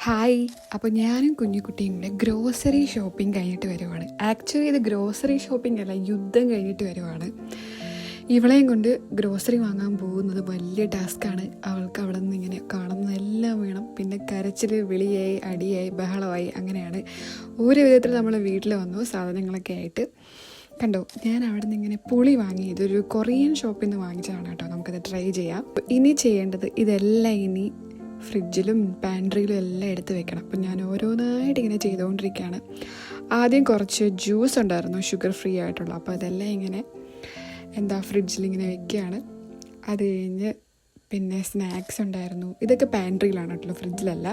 Hi. അപ്പോൾ ഞാനും കുഞ്ഞുകുട്ടിയും കൂടെ ഗ്രോസറി ഷോപ്പിംഗ് കഴിഞ്ഞിട്ട് വരുവാണ്. ആക്ച്വലി ഇത് ഗ്രോസറി ഷോപ്പിംഗ് അല്ല, യുദ്ധം കഴിഞ്ഞിട്ട് വരുവാണ്. ഇവളെയും കൊണ്ട് ഗ്രോസറി വാങ്ങാൻ പോകുന്നത് വലിയ ടാസ്ക്കാണ്. അവൾക്ക് അവിടെ നിന്ന് ഇങ്ങനെ കാണുന്നതെല്ലാം വേണം. പിന്നെ കരച്ചിൽ, വിളിയായി, അടിയായി, ബഹളമായി, അങ്ങനെയാണ്. ഒരു വിധത്തിൽ നമ്മൾ വീട്ടിൽ വന്നു സാധനങ്ങളൊക്കെ ആയിട്ട്. കണ്ടോ, ഞാൻ അവിടെ നിന്ന് ഇങ്ങനെ പുളി വാങ്ങി. ഇതൊരു കൊറിയൻ ഷോപ്പിൽ നിന്ന് വാങ്ങിച്ചതാണ് കേട്ടോ. നമുക്കത് ട്രൈ ചെയ്യാം. ഇനി ചെയ്യേണ്ടത് ഇതെല്ലാം ഇനി ഫ്രിഡ്ജിലും പാൻട്രിയിലും എല്ലാം എടുത്ത് വെക്കണം. അപ്പം ഞാൻ ഓരോന്നായിട്ട് ഇങ്ങനെ ചെയ്തുകൊണ്ടിരിക്കുകയാണ്. ആദ്യം കുറച്ച് ജ്യൂസ് ഉണ്ടായിരുന്നു, ഷുഗർ ഫ്രീ ആയിട്ടുള്ള. അപ്പോൾ അതെല്ലാം ഇങ്ങനെ ഫ്രിഡ്ജിലിങ്ങനെ വെക്കുകയാണ്. അത് കഴിഞ്ഞ് പിന്നെ സ്നാക്സ് ഉണ്ടായിരുന്നു. ഇതൊക്കെ പാൻട്രിയിലാണ് കേട്ടോ, ഫ്രിഡ്ജിലല്ല.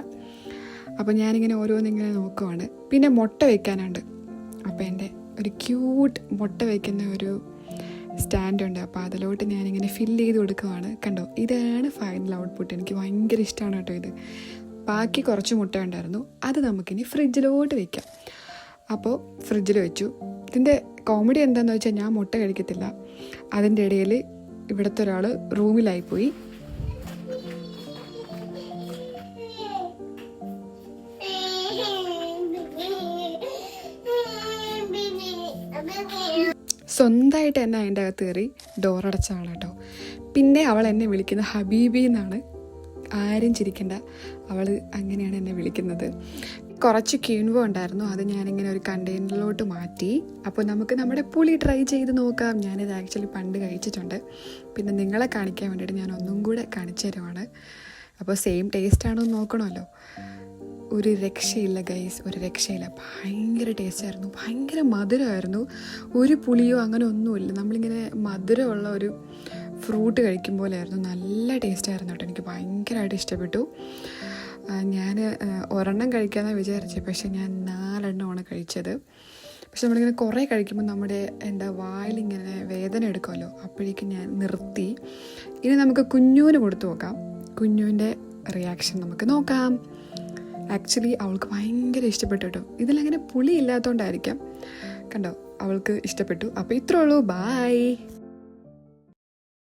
അപ്പോൾ ഞാനിങ്ങനെ ഓരോന്നിങ്ങനെ നോക്കുവാണ്. പിന്നെ മുട്ട വയ്ക്കാനുണ്ട്. അപ്പോൾ എൻ്റെ ഒരു ക്യൂട്ട് മുട്ട വയ്ക്കുന്ന ഒരു സ്റ്റാൻഡുണ്ട്. അപ്പോൾ അതിലോട്ട് ഞാനിങ്ങനെ ഫില്ല് ചെയ്ത് കൊടുക്കുവാണ്. കണ്ടോ, ഇതാണ് ഫൈനൽ ഔട്ട്പുട്ട്. എനിക്ക് ഭയങ്കര ഇഷ്ടമാണ് കേട്ടോ ഇത്. ബാക്കി കുറച്ച് മുട്ട ഉണ്ടായിരുന്നു, അത് നമുക്കിനി ഫ്രിഡ്ജിലോട്ട് വയ്ക്കാം. അപ്പോൾ ഫ്രിഡ്ജിൽ വെച്ചു. ഇതിൻ്റെ കോമഡി എന്താണെന്ന് വെച്ചാൽ, ഞാൻ മുട്ട കഴിക്കത്തില്ല. അതിൻ്റെ ഇടയിൽ ഇവിടുത്തെ ഒരാൾ റൂമിലായിപ്പോയി. സ്വന്തമായിട്ട് തന്നെ അതിൻ്റെ അകത്ത് കയറി ഡോറടച്ചാണ് കേട്ടോ. പിന്നെ അവൾ എന്നെ വിളിക്കുന്നത് ഹബീബി എന്നാണ്. ആരും ചിരിക്കണ്ട, അവൾ അങ്ങനെയാണ് എന്നെ വിളിക്കുന്നത്. കുറച്ച് ക്യൂൻവോ ഉണ്ടായിരുന്നു, അത് ഞാനിങ്ങനെ ഒരു കണ്ടെയ്നറിലോട്ട് മാറ്റി. അപ്പോൾ നമുക്ക് നമ്മുടെ പുളി ട്രൈ ചെയ്ത് നോക്കാം. ഞാനിത് ആക്ച്വലി പണ്ട് കഴിച്ചിട്ടുണ്ട്. പിന്നെ നിങ്ങളെ കാണിക്കാൻ വേണ്ടിയിട്ട് ഞാൻ ഒന്നും കൂടെ കാണിച്ചു തരുവാണ്. അപ്പോൾ സെയിം ടേസ്റ്റ് ആണോ എന്ന് നോക്കണമല്ലോ. ഒരു രക്ഷയില്ല ഗൈസ്, ഒരു രക്ഷയില്ല. ഭയങ്കര ടേസ്റ്റായിരുന്നു, ഭയങ്കര മധുരമായിരുന്നു. ഒരു പുളിയോ അങ്ങനെ ഒന്നുമില്ല. നമ്മളിങ്ങനെ മധുരമുള്ള ഒരു ഫ്രൂട്ട് കഴിക്കും പോലെയായിരുന്നു. നല്ല ടേസ്റ്റായിരുന്നു കേട്ടോ. എനിക്ക് ഭയങ്കരമായിട്ട് ഇഷ്ടപ്പെട്ടു. ഞാൻ ഒരെണ്ണം കഴിക്കാമെന്നാണ് വിചാരിച്ചത്, പക്ഷേ ഞാൻ 4 എണ്ണമാണ് കഴിച്ചത്. പക്ഷെ നമ്മളിങ്ങനെ കുറേ കഴിക്കുമ്പോൾ നമ്മുടെ വായിലിങ്ങനെ വേദന എടുക്കുമല്ലോ. അപ്പോഴേക്കും ഞാൻ നിർത്തി. ഇനി നമുക്ക് കുഞ്ഞുവിന് കൊടുത്തു നോക്കാം. കുഞ്ഞുവിൻ്റെ റിയാക്ഷൻ നമുക്ക് നോക്കാം. ആക്ച്വലി അവൾക്ക് ഭയങ്കര ഇഷ്ടപ്പെട്ടു കേട്ടോ. ഇതിലങ്ങനെ പുളി ഇല്ലാത്തതുകൊണ്ടായിരിക്കാം. കണ്ടോ, അവൾക്ക് ഇഷ്ടപ്പെട്ടു. അപ്പോൾ ഇത്രേ ഉള്ളൂ. ബായ്.